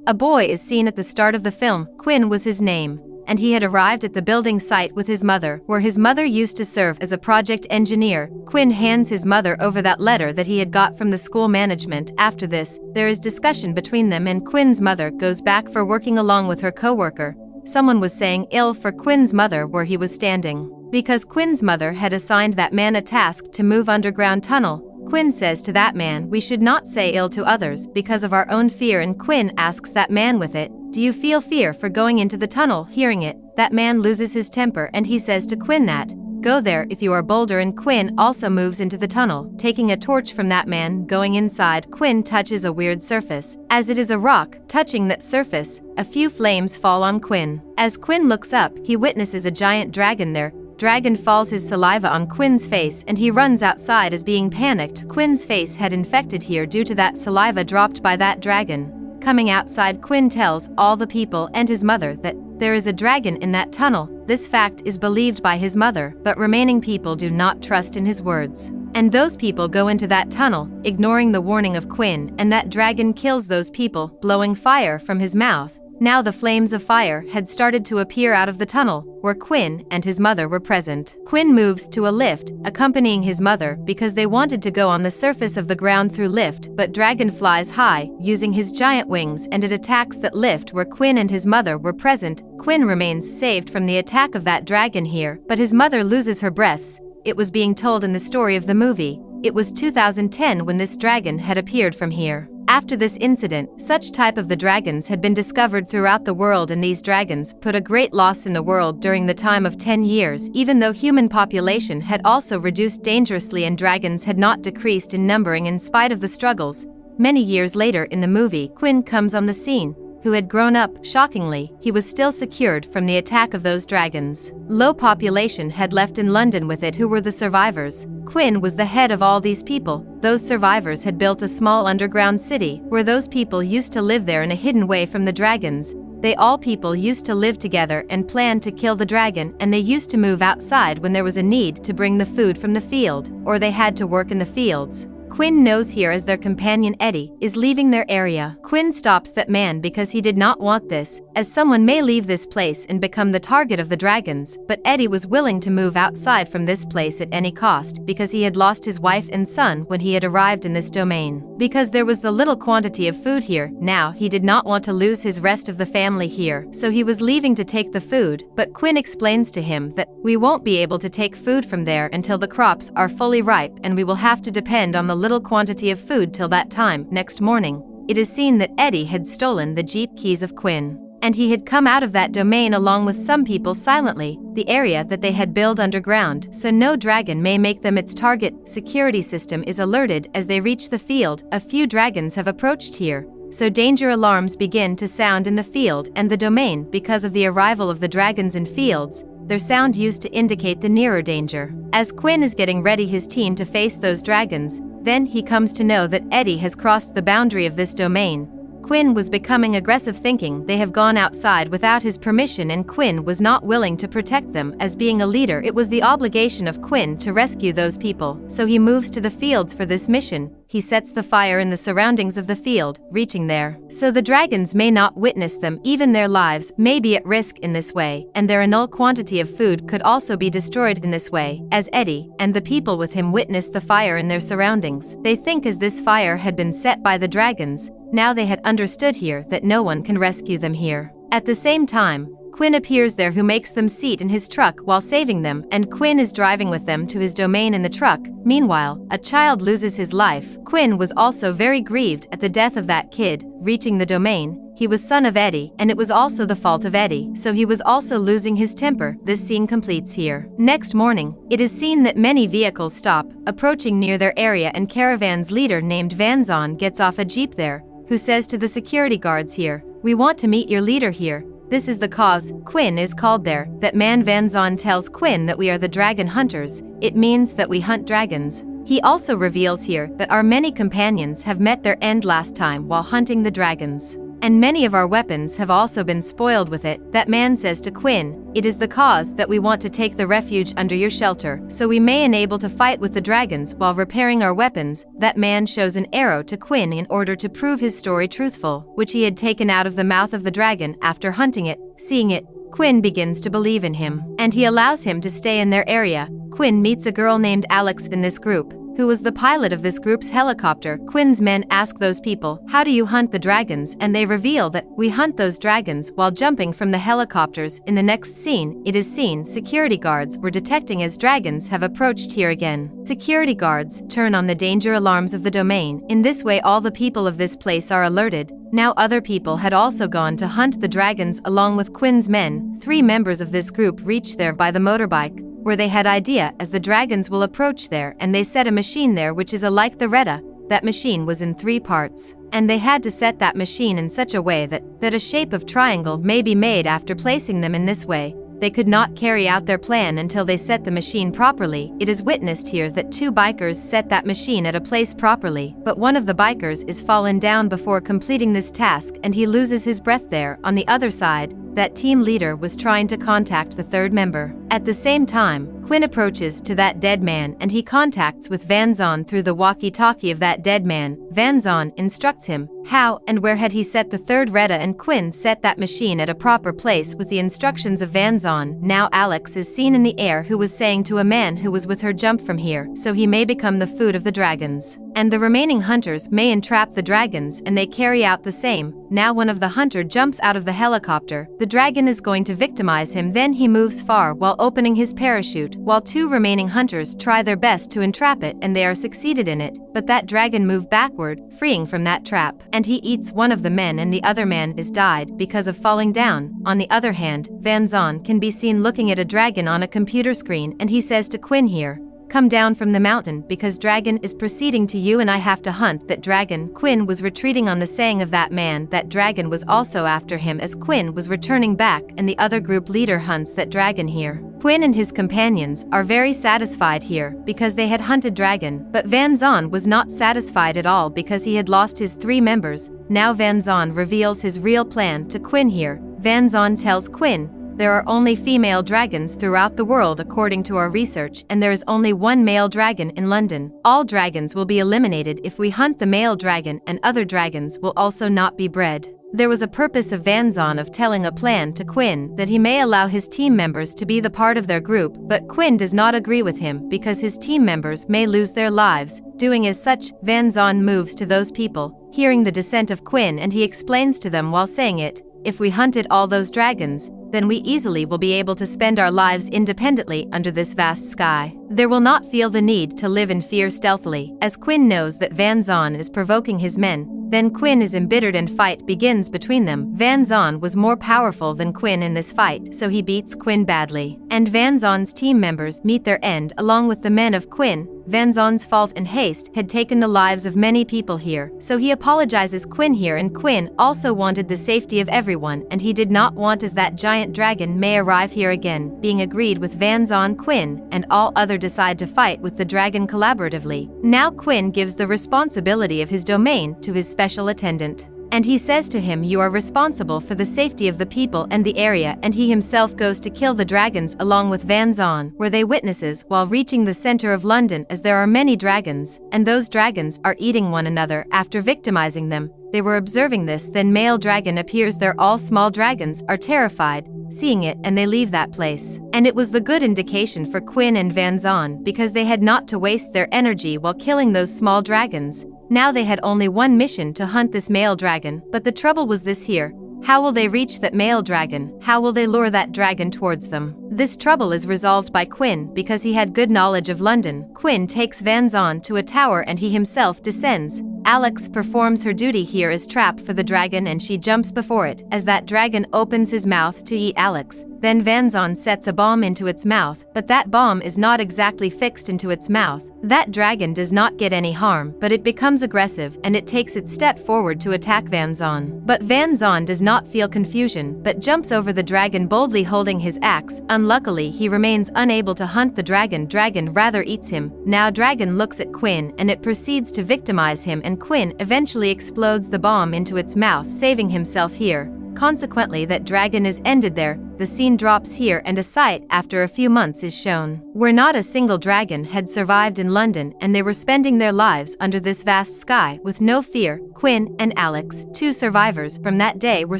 A boy is seen at the start of the film. Quinn was his name, and he had arrived at the building site with his mother, where his mother used to serve as a project engineer. Quinn hands his mother over that letter that he had got from the school management. After this, there is discussion between them and Quinn's mother goes back for working along with her co-worker. Someone was saying ill for Quinn's mother where he was standing, because Quinn's mother had assigned that man a task to move underground tunnel. Quinn says to that man, we should not say ill to others because of our own fear, and Quinn asks that man with it, do you feel fear for going into the tunnel? Hearing it, that man loses his temper and he says to Quinn that, go there if you are bolder, and Quinn also moves into the tunnel, taking a torch from that man. Going inside, Quinn touches a weird surface. As it is a rock, touching that surface, a few flames fall on Quinn. As Quinn looks up, he witnesses a giant dragon there. Dragon falls his saliva on Quinn's face and he runs outside as being panicked. Quinn's face had infected here due to that saliva dropped by that dragon. Coming outside, Quinn tells all the people and his mother that there is a dragon in that tunnel. This fact is believed by his mother, but remaining people do not trust in his words. And those people go into that tunnel, ignoring the warning of Quinn, and that dragon kills those people, blowing fire from his mouth. Now the flames of fire had started to appear out of the tunnel, where Quinn and his mother were present. Quinn moves to a lift, accompanying his mother because they wanted to go on the surface of the ground through lift, but dragon flies high, using his giant wings, and it attacks that lift where Quinn and his mother were present. Quinn remains saved from the attack of that dragon here, but his mother loses her breaths. It was being told in the story of the movie. It was 2010 when this dragon had appeared from here. After this incident, such type of the dragons had been discovered throughout the world, and these dragons put a great loss in the world during the time of 10 years, even though human population had also reduced dangerously and dragons had not decreased in numbering in spite of the struggles. Many years later in the movie, Quinn comes on the scene, who had grown up. Shockingly, he was still secured from the attack of those dragons. Low population had left in London with it. Who were the survivors? Quinn was the head of all these people. Those survivors had built a small underground city, where those people used to live there in a hidden way from the dragons. They all people used to live together and plan to kill the dragon, and they used to move outside when there was a need to bring the food from the field, or they had to work in the fields. Quinn knows here as their companion Eddie is leaving their area. Quinn stops that man because he did not want this, as someone may leave this place and become the target of the dragons, but Eddie was willing to move outside from this place at any cost because he had lost his wife and son when he had arrived in this domain. Because there was the little quantity of food here, now he did not want to lose his rest of the family here, so he was leaving to take the food, but Quinn explains to him that we won't be able to take food from there until the crops are fully ripe, and we will have to depend on the little quantity of food till that time. Next morning, it is seen that Eddie had stolen the Jeep keys of Quinn, and he had come out of that domain along with some people silently, the area that they had built underground, so no dragon may make them its target. Security system is alerted as they reach the field. A few dragons have approached here, so danger alarms begin to sound in the field and the domain because of the arrival of the dragons in fields. Their sound used to indicate the nearer danger. As Quinn is getting ready his team to face those dragons, then he comes to know that Eddie has crossed the boundary of this domain. Quinn was becoming aggressive, thinking they have gone outside without his permission, and Quinn was not willing to protect them. As being a leader, it was the obligation of Quinn to rescue those people, so he moves to the fields for this mission. He sets the fire in the surroundings of the field, reaching there, so the dragons may not witness them. Even their lives may be at risk in this way, and their null quantity of food could also be destroyed in this way. As Eddie and the people with him witness the fire in their surroundings, they think as this fire had been set by the dragons, now they had understood here that no one can rescue them here. At the same time, Quinn appears there, who makes them seat in his truck while saving them, and Quinn is driving with them to his domain in the truck. Meanwhile, a child loses his life. Quinn was also very grieved at the death of that kid. Reaching the domain, he was son of Eddie, and it was also the fault of Eddie, so he was also losing his temper. This scene completes here. Next morning, it is seen that many vehicles stop, approaching near their area, and caravan's leader named Vanzon gets off a jeep there, who says to the security guards here, "We want to meet your leader here. This is the cause Quinn is called there." That man Vanzon tells Quinn that we are the dragon hunters. It means that we hunt dragons. He also reveals here that our many companions have met their end last time while hunting the dragons. and many of our weapons have also been spoiled with it. That man says to Quinn, "It is the cause that we want to take the refuge under your shelter, so we may enable to fight with the dragons while repairing our weapons." That man shows an arrow to Quinn in order to prove his story truthful, which he had taken out of the mouth of the dragon after hunting it. Seeing it, Quinn begins to believe in him, and he allows him to stay in their area. Quinn meets a girl named Alex in this group, who was the pilot of this group's helicopter. Quinn's men ask those people, "How do you hunt the dragons?" And they reveal that, "We hunt those dragons while jumping from the helicopters." In the next scene, it is seen security guards were detecting as dragons have approached here again. Security guards turn on the danger alarms of the domain. In this way all the people of this place are alerted. Now other people had also gone to hunt the dragons along with Quinn's men. 3 members of this group reach there by the motorbike, where they had idea as the dragons will approach there, and they set a machine there which is like the Retta. That machine was in 3 parts, and they had to set that machine in such a way that a shape of triangle may be made. After placing them in this way, they could not carry out their plan until they set the machine properly. It is witnessed here that 2 bikers set that machine at a place properly, but one of the bikers is fallen down before completing this task and he loses his breath there. On the other side, that team leader was trying to contact the 3rd member. At the same time, Quinn approaches to that dead man and he contacts with Van Zon through the walkie-talkie of that dead man. Van Zon instructs him how and where had he set the 3rd Retta, and Quinn set that machine at a proper place with the instructions of Van Zon. Now Alex is seen in the air, who was saying to a man who was with her, "Jump from here, so he may become the food of the dragons, and the remaining hunters may entrap the dragons," and they carry out the same. Now one of the hunter jumps out of the helicopter. The dragon is going to victimize him, then he moves far while opening his parachute, while 2 remaining hunters try their best to entrap it and they are succeeded in it, but that dragon moved backward, freeing from that trap, and he eats one of the men and the other man is died because of falling down. On the other hand, Van Zon can be seen looking at a dragon on a computer screen and he says to Quinn here, "Come down from the mountain because dragon is proceeding to you and I have to hunt that dragon." Quinn was retreating on the saying of that man. That dragon was also after him as Quinn was returning back, and the other group leader hunts that dragon here. Quinn and his companions are very satisfied here because they had hunted dragon, but Van Zon was not satisfied at all because he had lost his 3 members. Now Van Zon reveals his real plan to Quinn here. Van Zon tells Quinn, "There are only female dragons throughout the world according to our research, and there is only 1 male dragon in London. All dragons will be eliminated if we hunt the male dragon, and other dragons will also not be bred." There was a purpose of Van Zon of telling a plan to Quinn that he may allow his team members to be the part of their group, but Quinn does not agree with him because his team members may lose their lives. Doing as such, Van Zon moves to those people, hearing the dissent of Quinn, and he explains to them while saying it, "If we hunted all those dragons, then we easily will be able to spend our lives independently under this vast sky. There will not feel the need to live in fear stealthily." As Quinn knows that Van Zon is provoking his men, then Quinn is embittered and fight begins between them. Van Zon was more powerful than Quinn in this fight, so he beats Quinn badly. And Van Zon's team members meet their end along with the men of Quinn. Van Zon's fault and haste had taken the lives of many people here, so he apologizes Quinn here, and Quinn also wanted the safety of everyone and he did not want as that giant dragon may arrive here again. Being agreed with Van Zon, Quinn and all other decide to fight with the dragon collaboratively. Now Quinn gives the responsibility of his domain to his special attendant, and he says to him, "You are responsible for the safety of the people and the area," and he himself goes to kill the dragons along with Van Zon, where they witnesses while reaching the center of London as there are many dragons, and those dragons are eating one another. After victimizing them, they were observing this, then male dragon appears there. All small dragons are terrified, seeing it, and they leave that place. And it was the good indication for Quinn and Van Zon because they had not to waste their energy while killing those small dragons. Now they had only one mission to hunt this male dragon, but the trouble was this here. How will they reach that male dragon? How will they lure that dragon towards them? This trouble is resolved by Quinn because he had good knowledge of London. Quinn takes Van Zon to a tower and he himself descends. Alex performs her duty here as trap for the dragon and she jumps before it. As that dragon opens his mouth to eat Alex, Then Van Zon sets a bomb into its mouth, but that bomb is not exactly fixed into its mouth. That dragon does not get any harm, but it becomes aggressive and it takes its step forward to attack Van Zon. But Van Zon does not feel confusion, but jumps over the dragon boldly holding his axe. Unluckily, he remains unable to hunt the dragon. Dragon rather eats him. Now dragon looks at Quinn and it proceeds to victimize him, and Quinn eventually explodes the bomb into its mouth, saving himself here. Consequently, that dragon is ended there. The scene drops here and a sight after a few months is shown, where not a single dragon had survived in London, and they were spending their lives under this vast sky with no fear. Quinn and Alex, two survivors from that day, were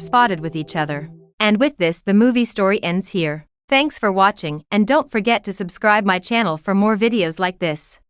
spotted with each other. And with this, the movie story ends here. Thanks for watching, and don't forget to subscribe my channel for more videos like this.